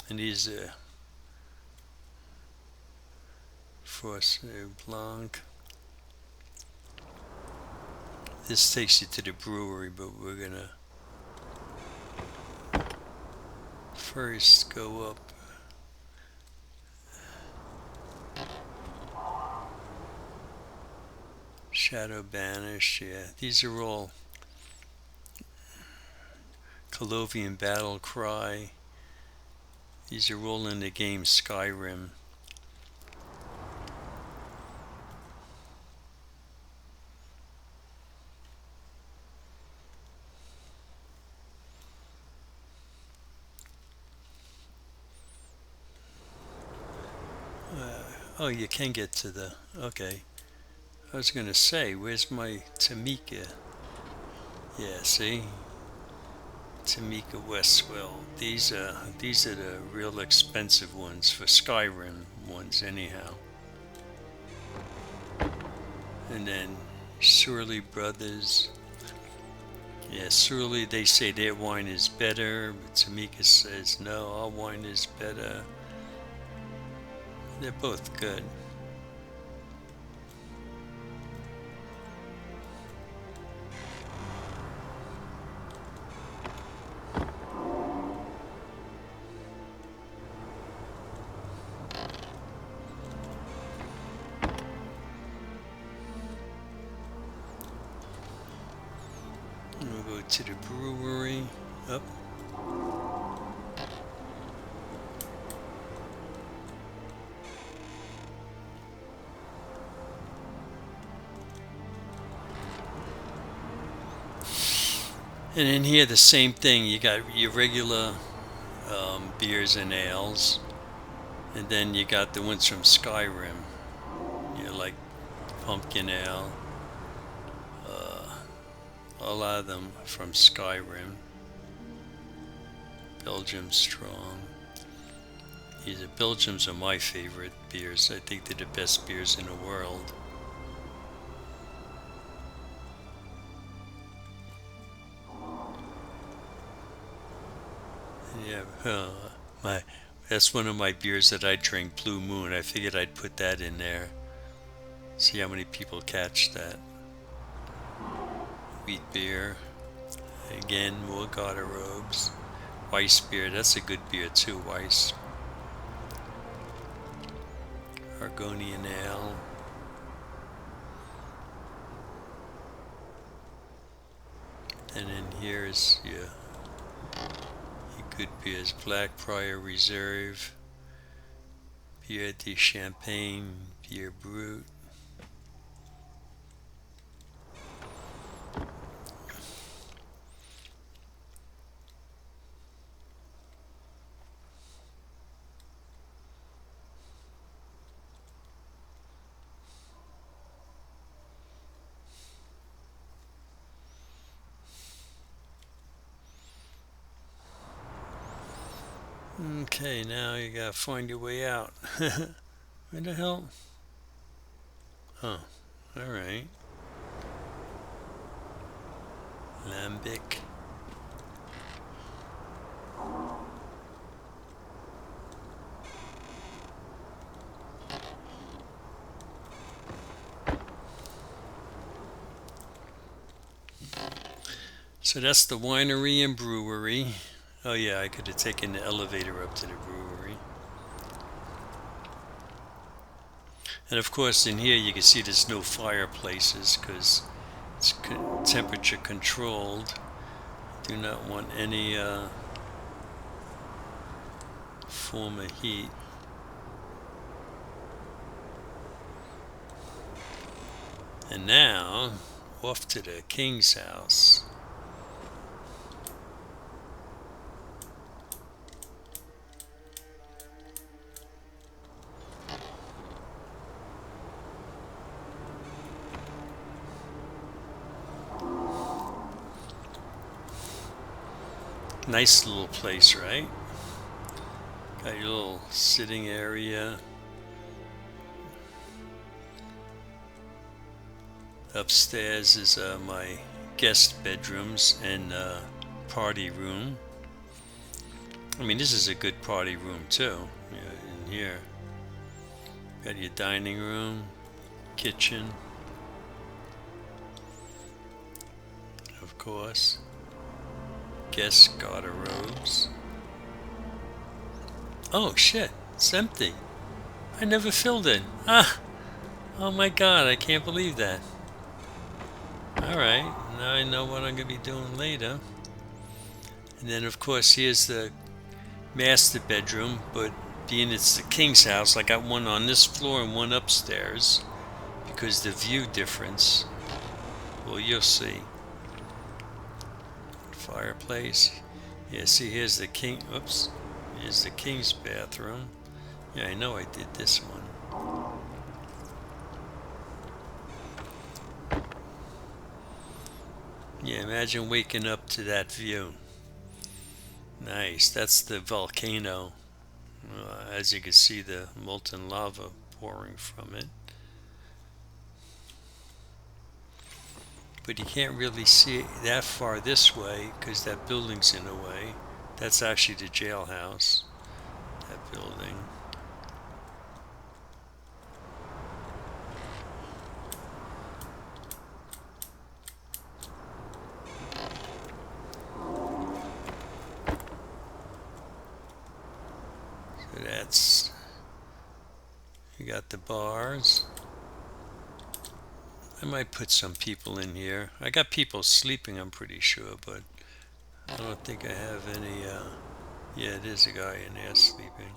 A: And these are Forest Blanc. This takes you to the brewery, but we're gonna first go up. Shadow Banished, yeah. These are all Colovian Battle Cry. These are all in the game Skyrim. Oh, you can get to the, okay. I was going to say, where's my Tamika? Yeah, see? Tamika Westwell. These are the real expensive ones for Skyrim ones anyhow. And then Surly Brothers. Yeah, Surly, they say their wine is better, but Tamika says no, our wine is better. They're both good. We'll go to the brewery. Up. And in here, the same thing. You got your regular beers and ales, and then you got the ones from Skyrim. You know, like pumpkin ale. A lot of them from Skyrim. Belgium Strong. These Belgians are my favorite beers. I think they're the best beers in the world. Yeah, that's one of my beers that I drink, Blue Moon. I figured I'd put that in there. See how many people catch that. Wheat beer. Again, more garderobes. Weiss beer, that's a good beer too, Weiss. Argonian ale. And in here is your good beers. Black Prior Reserve. Bière de Champagne. Bière Brut. Okay, now you gotta find your way out. Where the hell? Oh, alright. Lambic. So that's the winery and brewery. Oh yeah, I could have taken the elevator up to the brewery. And of course in here you can see there's no fireplaces because it's temperature controlled. Do not want any form of heat. And now off to the king's house. Nice little place, right? Got your little sitting area. Upstairs is my guest bedrooms and party room. I mean, this is a good party room too. In here, got your dining room, kitchen, of course. Guest garderobes. Oh shit, it's empty. I never filled it. Ah! Oh my god, I can't believe that. Alright, now I know what I'm going to be doing later. And then of course here's the master bedroom, but being it's the king's house, I got one on this floor and one upstairs because the view difference. Well, you'll see. Fireplace. Yeah, see here's the king. Oops. Here's the king's bathroom. Yeah, I know I did this one. Yeah, imagine waking up to that view. Nice. That's the volcano. As you can see, the molten lava pouring from it. But you can't really see it that far this way because that building's in the way. That's actually the jailhouse, that building. So that's, you got the bars. I might put some people in here. I got people sleeping, I'm pretty sure, but I don't think I have any, yeah, there's a guy in there sleeping.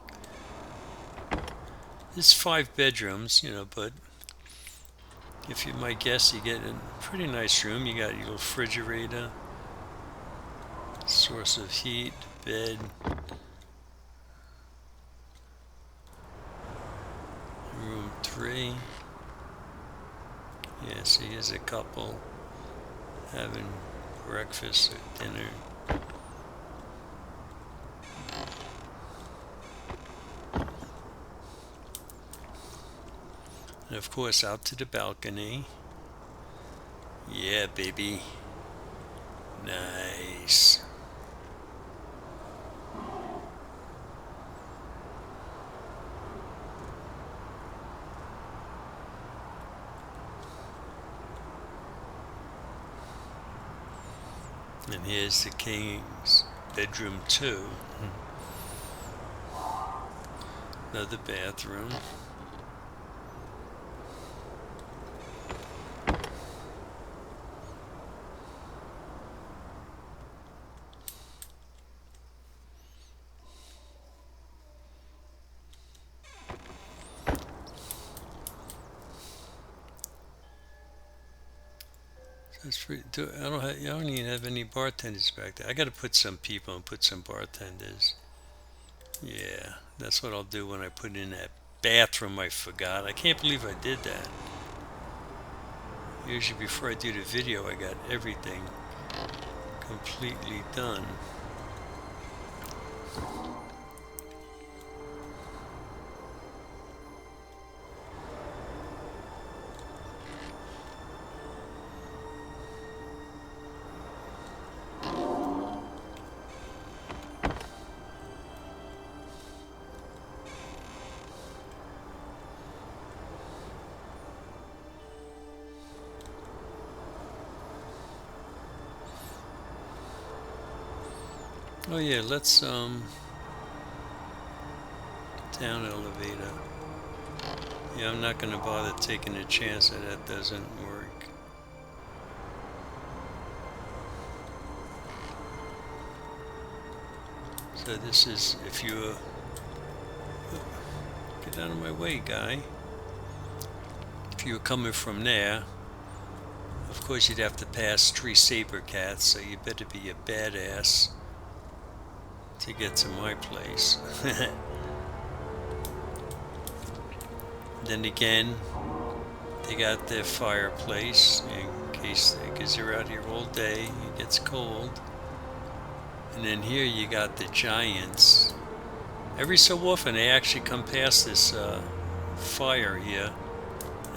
A: There's 5 bedrooms, but if you might guess, you get a pretty nice room. You got your little refrigerator, source of heat, bed, room 3. Yeah, see, here's a couple having breakfast or dinner. And of course, out to the balcony. Yeah, baby. Nice. And here's the king's bedroom 2. Another bathroom. That's pretty. I don't even have any bartenders back there. I got to put some people and put some bartenders. Yeah, that's what I'll do when I put in that bathroom. I forgot. I can't believe I did that. Usually before I do the video, I got everything completely done. Oh yeah, let's down elevator. Yeah, I'm not gonna bother taking a chance that doesn't work. So this is if you get out of my way, guy. If you were coming from there, of course you'd have to pass 3 saber cats, so you better be a badass to get to my place. Then again, they got their fireplace in case, because you're out here all day, it gets cold. And then here you got the giants. Every so often they actually come past this fire here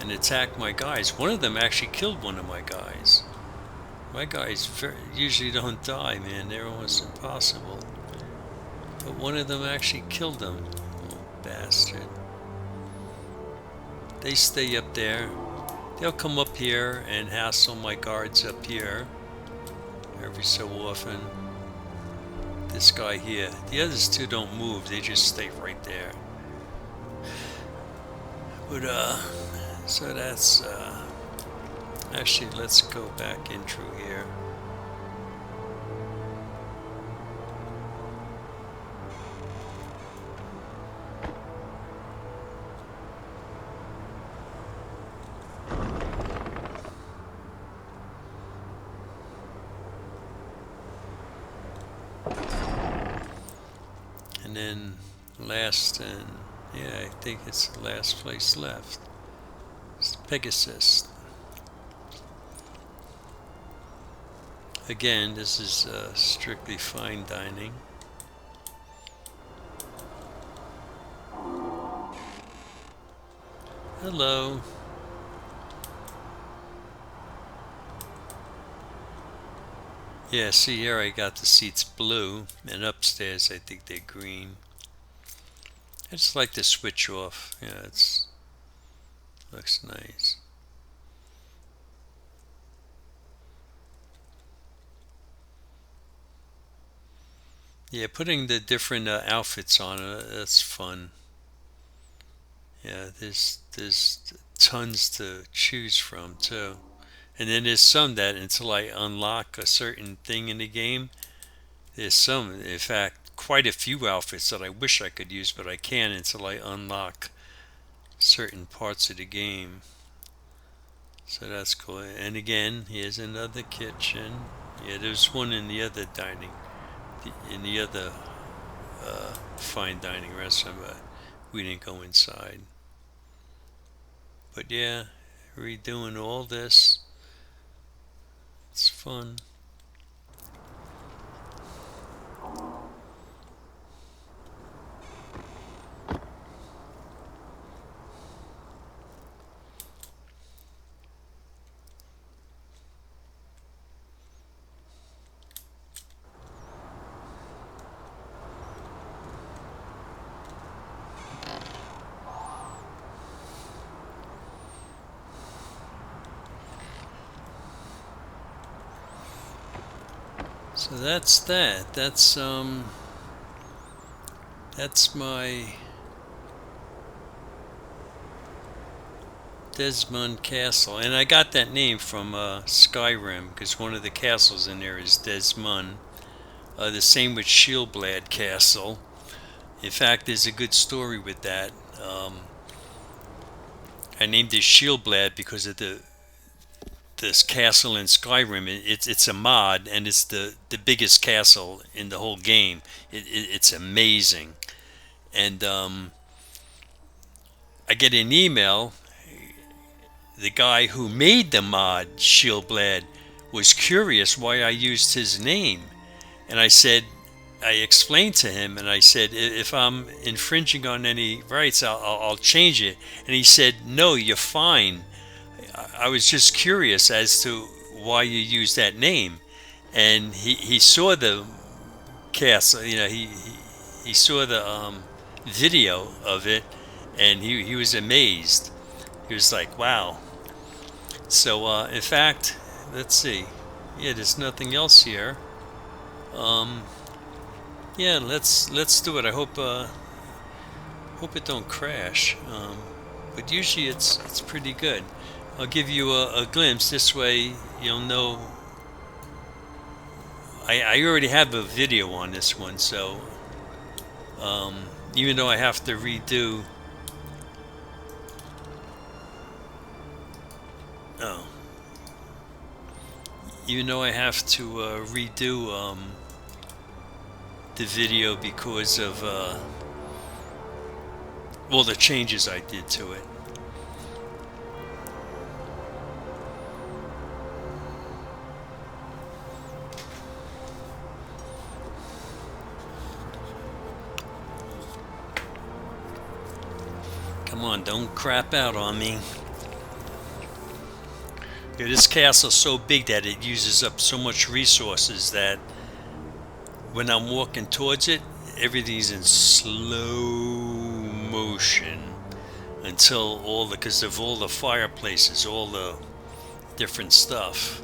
A: and attack my guys. One of them actually killed one of my guys. My guys usually don't die, man. They're almost impossible. But one of them actually killed them. Little bastard. They stay up there. They'll come up here and hassle my guards up here every so often. This guy here. The others 2 don't move. They just stay right there. But so that's actually, let's go back in through here. And then last, and yeah, I think it's the last place left. It's Pegasus. Again, this is strictly fine dining. Hello. Yeah, see here I got the seats blue, and upstairs I think they're green. I just like the switch off. Yeah, it's looks nice. Yeah, putting the different outfits on, that's fun. Yeah, there's tons to choose from too. And then there's some that until I unlock a certain thing in the game, there's some, in fact, quite a few outfits that I wish I could use, but I can't until I unlock certain parts of the game. So that's cool. And again, here's another kitchen. Yeah, there's one in the other dining, in the other fine dining restaurant, but we didn't go inside. But yeah, redoing all this, it's fun. So that's that. That's my Des Mons Castle, and I got that name from Skyrim because one of the castles in there is Des Mons. The same with Shieldblad Castle. In fact, there's a good story with that. I named it Shieldblad because of this castle in Skyrim. It's a mod, and it's the biggest castle in the whole game. It's amazing, and I get an email. The guy who made the mod Shieldblad was curious why I used his name, and I explained to him, and I said, if I'm infringing on any rights, I'll change it. And he said, no, you're fine. I was just curious as to why you used that name. And he saw the castle, he saw the video of it, and he was amazed. He was like, wow. So, in fact, let's see. Yeah, there's nothing else here. Yeah, let's do it. I hope it don't crash. But usually it's pretty good. I'll give you a glimpse. This way you'll know. I already have a video on this one, so even though I have to redo. Oh, even though I have to redo the video because of all the changes I did to it. Come on, don't crap out on me. Yeah, this castle's so big that it uses up so much resources that when I'm walking towards it, everything's in slow motion until because of all the fireplaces, all the different stuff.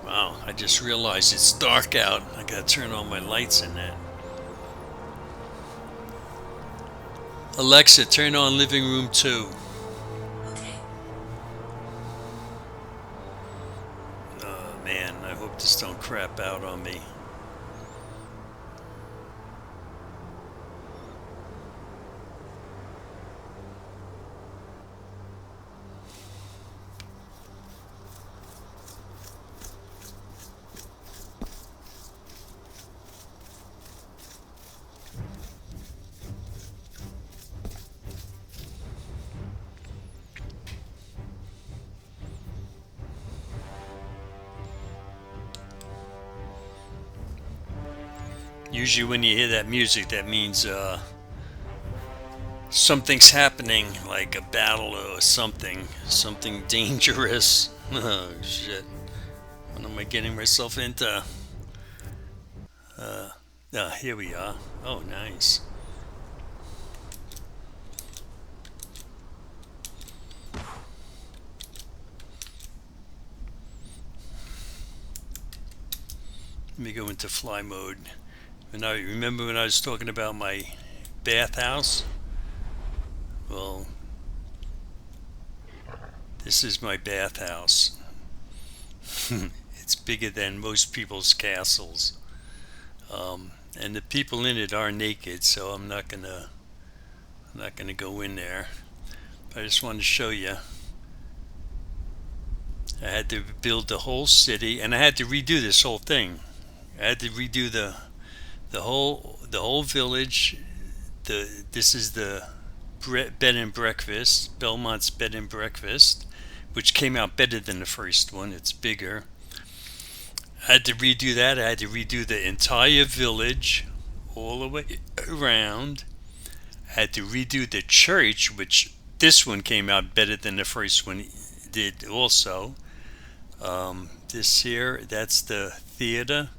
A: Wow, I just realized it's dark out. I gotta turn on my lights in that. Alexa, turn on living room 2.
B: Okay.
A: Oh man, I hope this don't crap out on me. Usually when you hear that music, that means something's happening, like a battle or something dangerous. Oh shit, what am I getting myself into? Here we are. Oh, nice. Let me go into fly mode. And I remember when I was talking about my bathhouse. Well, this is my bathhouse. It's bigger than most people's castles, and the people in it are naked, so I'm not gonna go in there. I just wanted to show you. I had to build the whole city, and I had to redo this whole thing. I had to redo the whole village. This is the bed and breakfast, Belmont's bed and breakfast, which came out better than the first one. It's bigger. I had to redo that. I had to redo the entire village all the way around. I had to redo the church, which this one came out better than the first one did also. This here, that's the theater.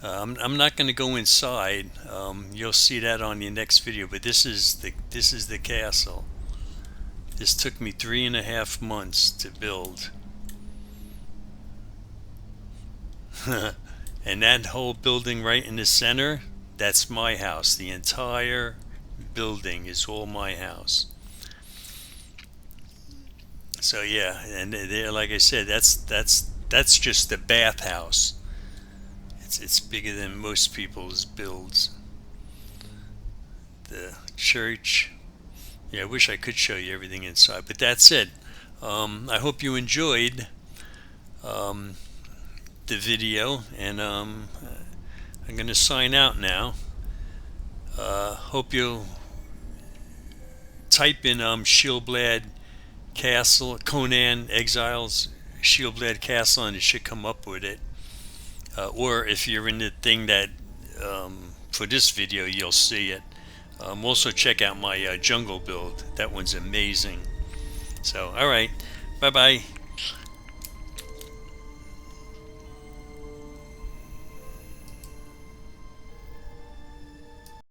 A: I'm not going to go inside. You'll see that on the next video. But this is the castle. This took me 3.5 months to build. And that whole building right in the center, that's my house. The entire building is all my house. So yeah, and there, like I said, that's just the bathhouse. It's bigger than most people's builds. The church. Yeah, I wish I could show you everything inside, but that's it. I hope you enjoyed the video, and I'm going to sign out now. Hope you'll type in Shieldblad Castle, Conan Exiles Shieldblad Castle, and it should come up with it. Or if you're in the thing that for this video, you'll see it. Also check out my jungle build. That one's amazing. So, alright, bye bye.